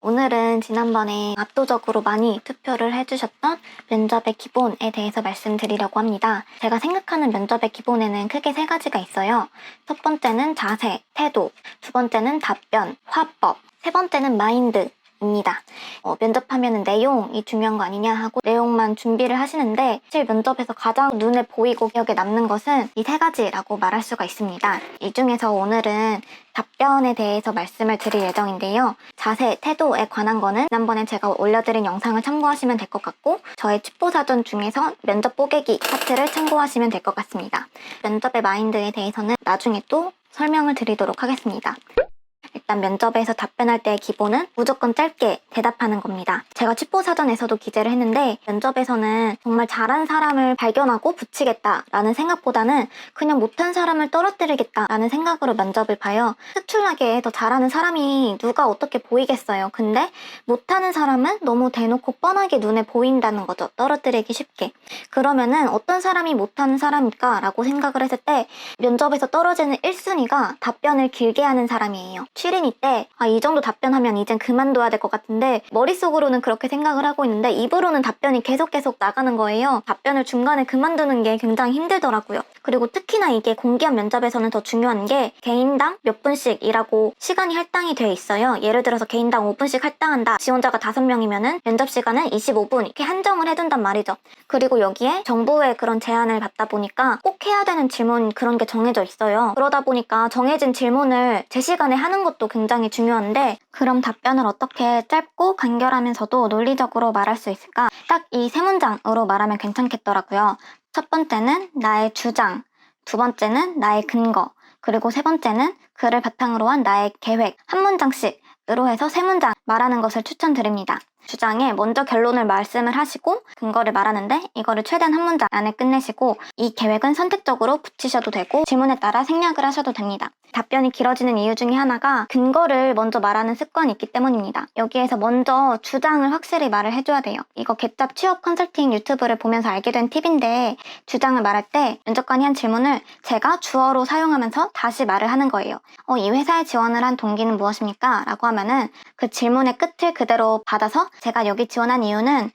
오늘은 지난번에 압도적으로 많이 투표를 해주셨던 면접의 기본에 대해서 말씀드리려고 합니다. 제가 생각하는 면접의 기본에는 크게 세 가지가 있어요. 첫 번째는 자세, 태도, 두 번째는 답변, 화법, 세 번째는 마인드. 입니다. 면접하면 내용이 중요한 거 아니냐 하고 내용만 준비를 하시는데 사실 면접에서 가장 눈에 보이고 기억에 남는 것은 이 세 가지라고 말할 수가 있습니다. 이 중에서 오늘은 답변에 대해서 말씀을 드릴 예정인데요. 자세, 태도에 관한 거는 지난번에 제가 올려드린 영상을 참고하시면 될 것 같고 저의 첩보사전 중에서 면접 뽀개기 파트를 참고하시면 될 것 같습니다. 면접의 마인드에 대해서는 나중에 또 설명을 드리도록 하겠습니다. 일단 면접에서 답변할 때의 기본은 무조건 짧게 대답하는 겁니다. 제가 첩보사전에서도 기재를 했는데 면접에서는 정말 잘한 사람을 발견하고 붙이겠다라는 생각보다는 그냥 못한 사람을 떨어뜨리겠다라는 생각으로 면접을 봐요. 특출나게 더 잘하는 사람이 누가 어떻게 보이겠어요. 근데 못하는 사람은 너무 대놓고 뻔하게 눈에 보인다는 거죠. 떨어뜨리기 쉽게. 그러면은 어떤 사람이 못하는 사람일까 라고 생각을 했을 때 면접에서 떨어지는 1순위가 답변을 길게 하는 사람이에요. 취린이 때 이 정도 답변하면 이젠 그만둬야 될 것 같은데 머릿속으로는 그렇게 생각을 하고 있는데 입으로는 답변이 계속 나가는 거예요. 답변을 중간에 그만두는 게 굉장히 힘들더라고요. 그리고 특히나 이게 공기업 면접에서는 더 중요한 게 개인당 몇 분씩 일하고 시간이 할당이 돼 있어요. 예를 들어서 개인당 5분씩 할당한다. 지원자가 5명이면은 면접 시간은 25분 이렇게 한정을 해둔단 말이죠. 그리고 여기에 정부의 그런 제안을 받다 보니까 꼭 해야 되는 질문 그런 게 정해져 있어요. 그러다 보니까 정해진 질문을 제 시간에 하는 것도 굉장히 중요한데 그럼 답변을 어떻게 짧고 간결하면서도 논리적으로 말할 수 있을까? 딱 이 세 문장으로 말하면 괜찮겠더라고요. 첫 번째는 나의 주장, 두 번째는 나의 근거, 그리고 세 번째는 그를 바탕으로 한 나의 계획. 한 문장씩으로 해서 세 문장 말하는 것을 추천드립니다. 주장에 먼저 결론을 말씀을 하시고 근거를 말하는데 이거를 최대한 한 문장 안에 끝내시고 이 계획은 선택적으로 붙이셔도 되고 질문에 따라 생략을 하셔도 됩니다. 답변이 길어지는 이유 중에 하나가 근거를 먼저 말하는 습관이 있기 때문입니다. 여기에서 먼저 주장을 확실히 말을 해줘야 돼요. 이거 개짭 취업 컨설팅 유튜브를 보면서 알게 된 팁인데 주장을 말할 때 면접관이 한 질문을 제가 주어로 사용하면서 다시 말을 하는 거예요. 이 회사에 지원을 한 동기는 무엇입니까? 라고 하면은 그 질문의 끝을 그대로 받아서 제가 여기 지원한 이유는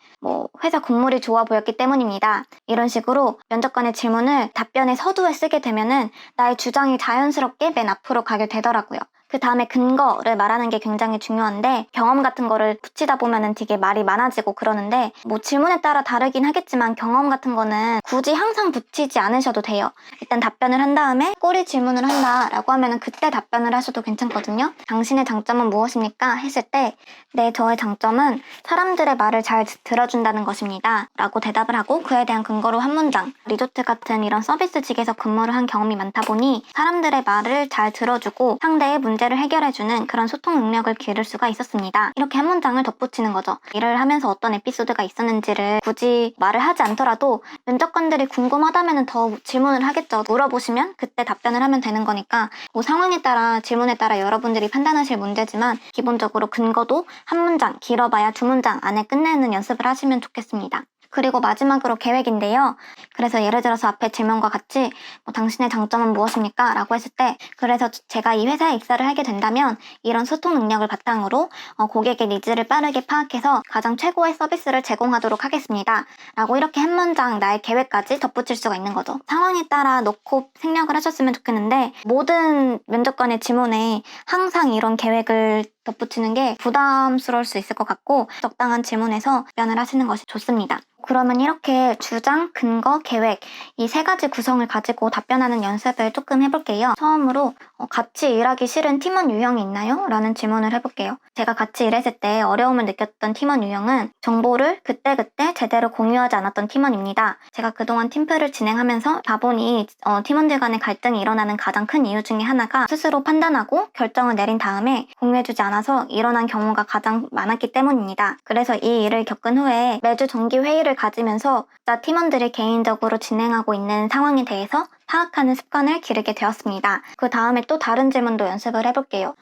회사 건물이 좋아 보였기 때문입니다. 이런 식으로 면접관의 질문을 답변의 서두에 쓰게 되면은 나의 주장이 자연스럽게 맨 앞으로 가게 되더라고요. 그 다음에 근거를 말하는 게 굉장히 중요한데 경험 같은 거를 붙이다 보면은 되게 말이 많아지고 그러는데 질문에 따라 다르긴 하겠지만 경험 같은 거는 굳이 항상 붙이지 않으셔도 돼요. 일단 답변을 한 다음에 꼬리 질문을 한다 라고 하면은 그때 답변을 하셔도 괜찮거든요. 당신의 장점은 무엇입니까? 했을 때 네, 저의 장점은 사람들의 말을 잘 들어준다는 것입니다 라고 대답을 하고 그에 대한 근거로 한 문장. 리조트 같은 이런 서비스직에서 근무를 한 경험이 많다 보니 사람들의 말을 잘 들어주고 상대의 문제를 해결해주는 그런 소통 능력을 기를 수가 있었습니다. 이렇게 한 문장을 덧붙이는 거죠. 일을 하면서 어떤 에피소드가 있었는지를 굳이 말을 하지 않더라도 면접관들이 궁금하다면 더 질문을 하겠죠. 물어보시면 그때 답변을 하면 되는 거니까 상황에 따라 질문에 따라 여러분들이 판단하실 문제지만 기본적으로 근거도 한 문장, 길어봐야 두 문장 안에 끝내는 연습을 하시면 좋겠습니다. 그리고 마지막으로 계획인데요. 그래서 예를 들어서 앞에 질문과 같이 당신의 장점은 무엇입니까? 라고 했을 때 그래서 제가 이 회사에 입사를 하게 된다면 이런 소통 능력을 바탕으로 고객의 니즈를 빠르게 파악해서 가장 최고의 서비스를 제공하도록 하겠습니다. 라고 이렇게 한 문장 나의 계획까지 덧붙일 수가 있는 거죠. 상황에 따라 넣고 생략을 하셨으면 좋겠는데 모든 면접관의 질문에 항상 이런 계획을 덧붙이는 게 부담스러울 수 있을 것 같고 적당한 질문에서 답변을 하시는 것이 좋습니다. 그러면 이렇게 주장, 근거, 계획 이 세 가지 구성을 가지고 답변하는 연습을 조금 해볼게요. 처음으로 같이 일하기 싫은 팀원 유형이 있나요? 라는 질문을 해볼게요. 제가 같이 일했을 때 어려움을 느꼈던 팀원 유형은 정보를 그때그때 제대로 공유하지 않았던 팀원입니다. 제가 그동안 팀플을 진행하면서 봐보니 팀원들 간의 갈등이 일어나는 가장 큰 이유 중에 하나가 스스로 판단하고 결정을 내린 다음에 공유해주지 않아서 일어난 경우가 가장 많았기 때문입니다. 그래서 이 일을 겪은 후에 매주 정기 회의를 가지면서 팀원들이 개인적으로 진행하고 있는 상황에 대해서 파악하는 습관을 기르게 되었습니다. 그 다음에 또 다른 질문도 연습을 해볼게요.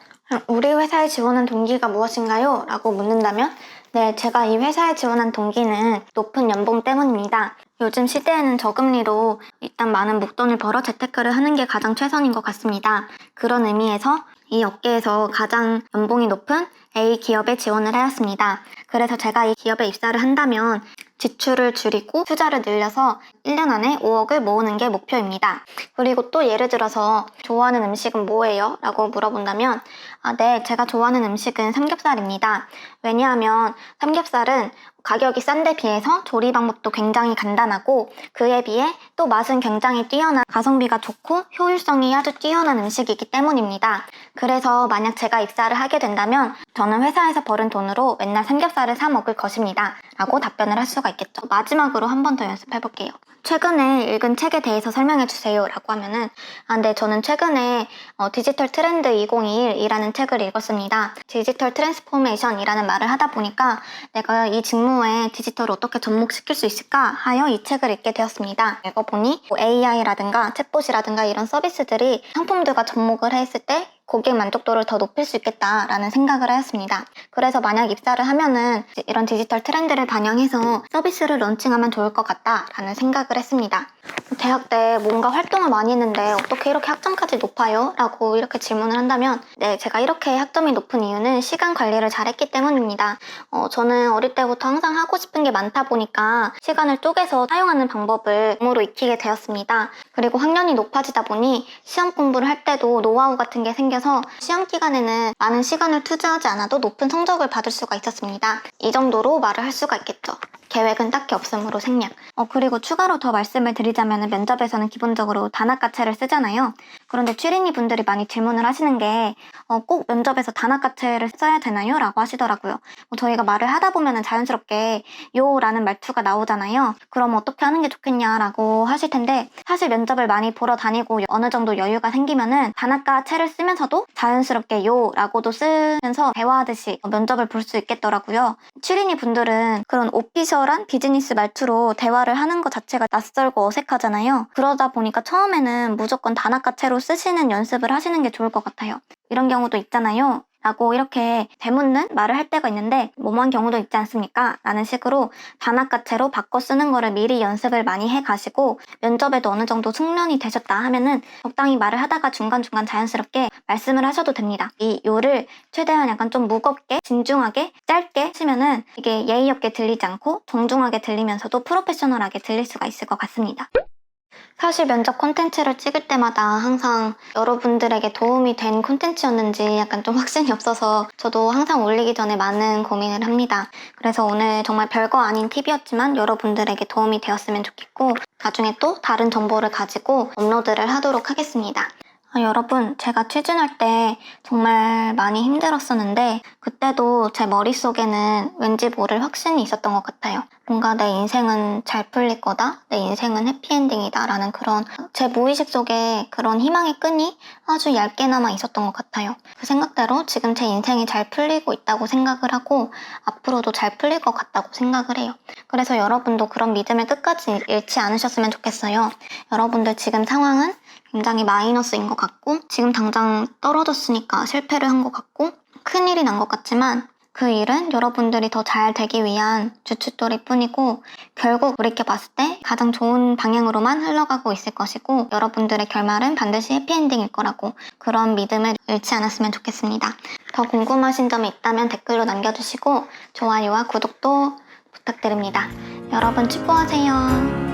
우리 회사에 지원한 동기가 무엇인가요? 라고 묻는다면 네, 제가 이 회사에 지원한 동기는 높은 연봉 때문입니다. 요즘 시대에는 저금리로 일단 많은 목돈을 벌어 재테크를 하는 게 가장 최선인 것 같습니다. 그런 의미에서 이 업계에서 가장 연봉이 높은 A 기업에 지원을 하였습니다. 그래서 제가 이 기업에 입사를 한다면 지출을 줄이고 투자를 늘려서 1년 안에 5억을 모으는 게 목표입니다. 그리고 또 예를 들어서 좋아하는 음식은 뭐예요? 라고 물어본다면 네, 제가 좋아하는 음식은 삼겹살입니다. 왜냐하면 삼겹살은 가격이 싼 데 비해서 조리 방법도 굉장히 간단하고 그에 비해 또 맛은 굉장히 뛰어난 가성비가 좋고 효율성이 아주 뛰어난 음식이기 때문입니다. 그래서 만약 제가 입사를 하게 된다면 저는 회사에서 벌은 돈으로 맨날 삼겹살을 사 먹을 것입니다. 라고 답변을 할 수가 있겠죠. 마지막으로 한 번 더 연습해 볼게요. 최근에 읽은 책에 대해서 설명해 주세요 라고 하면은 네, 저는 최근에 디지털 트렌드 2021이라는 책을 읽었습니다. 디지털 트랜스포메이션이라는 말을 하다 보니까 내가 이 직무에 디지털을 어떻게 접목시킬 수 있을까 하여 이 책을 읽게 되었습니다. 읽어보니 AI라든가 챗봇이라든가 이런 서비스들이 상품들과 접목을 했을 때 고객 만족도를 더 높일 수 있겠다라는 생각을 하였습니다. 그래서 만약 입사를 하면은 이런 디지털 트렌드를 반영해서 서비스를 런칭하면 좋을 것 같다라는 생각을 했습니다. 대학 때 뭔가 활동을 많이 했는데 어떻게 이렇게 학점까지 높아요? 라고 이렇게 질문을 한다면 네, 제가 이렇게 학점이 높은 이유는 시간 관리를 잘했기 때문입니다. 저는 어릴 때부터 항상 하고 싶은 게 많다 보니까 시간을 쪼개서 사용하는 방법을 몸으로 익히게 되었습니다. 그리고 학년이 높아지다 보니 시험 공부를 할 때도 노하우 같은 게 생겨서 시험 기간에는 많은 시간을 투자하지 않아도 높은 성적을 받을 수가 있었습니다. 이 정도로 말을 할 수가 있겠죠. 계획은 딱히 없으므로 생략. 그리고 추가로 더 말씀을 드리자면 면접에서는 기본적으로 단학가채를 쓰잖아요. 그런데 취린이 분들이 많이 질문을 하시는 게 꼭 면접에서 단학가채를 써야 되나요? 라고 하시더라고요. 저희가 말을 하다 보면 자연스럽게 요 라는 말투가 나오잖아요. 그럼 어떻게 하는 게 좋겠냐라고 하실 텐데 사실 면접을 많이 보러 다니고 어느 정도 여유가 생기면은 단학가채를 쓰면서도 자연스럽게 요 라고도 쓰면서 대화하듯이 면접을 볼 수 있겠더라고요. 취린이 분들은 그런 오피셜한 비즈니스 말투로 대화를 하는 것 자체가 낯설고 어색하잖아요. 그러다 보니까 처음에는 무조건 단아까체로 쓰시는 연습을 하시는 게 좋을 것 같아요. 이런 경우도 있잖아요. 라고 이렇게 되묻는 말을 할 때가 있는데 뭐뭐한 경우도 있지 않습니까? 라는 식으로 단아까체로 바꿔 쓰는 거를 미리 연습을 많이 해가시고 면접에도 어느 정도 숙련이 되셨다 하면은 적당히 말을 하다가 중간중간 자연스럽게 말씀을 하셔도 됩니다. 이 요를 최대한 약간 좀 무겁게 진중하게 짧게 하시면은 이게 예의 없게 들리지 않고 정중하게 들리면서도 프로페셔널하게 들릴 수가 있을 것 같습니다. 사실 면접 콘텐츠를 찍을 때마다 항상 여러분들에게 도움이 된 콘텐츠였는지 약간 좀 확신이 없어서 저도 항상 올리기 전에 많은 고민을 합니다. 그래서 오늘 정말 별거 아닌 팁이었지만 여러분들에게 도움이 되었으면 좋겠고 나중에 또 다른 정보를 가지고 업로드를 하도록 하겠습니다. 여러분, 제가 취준할 때 정말 많이 힘들었었는데 그때도 제 머릿속에는 왠지 모를 확신이 있었던 것 같아요. 뭔가 내 인생은 잘 풀릴 거다, 내 인생은 해피엔딩이다 라는 그런 제 무의식 속에 그런 희망의 끈이 아주 얇게나마 있었던 것 같아요. 그 생각대로 지금 제 인생이 잘 풀리고 있다고 생각을 하고 앞으로도 잘 풀릴 것 같다고 생각을 해요. 그래서 여러분도 그런 믿음을 끝까지 잃지 않으셨으면 좋겠어요. 여러분들 지금 상황은 굉장히 마이너스인 것 같고 지금 당장 떨어졌으니까 실패를 한 것 같고 큰일이 난 것 같지만 그 일은 여러분들이 더 잘 되기 위한 주춧돌일 뿐이고 결국 우리께 봤을 때 가장 좋은 방향으로만 흘러가고 있을 것이고 여러분들의 결말은 반드시 해피엔딩일 거라고 그런 믿음을 잃지 않았으면 좋겠습니다. 더 궁금하신 점이 있다면 댓글로 남겨주시고 좋아요와 구독도 부탁드립니다. 여러분 축복하세요.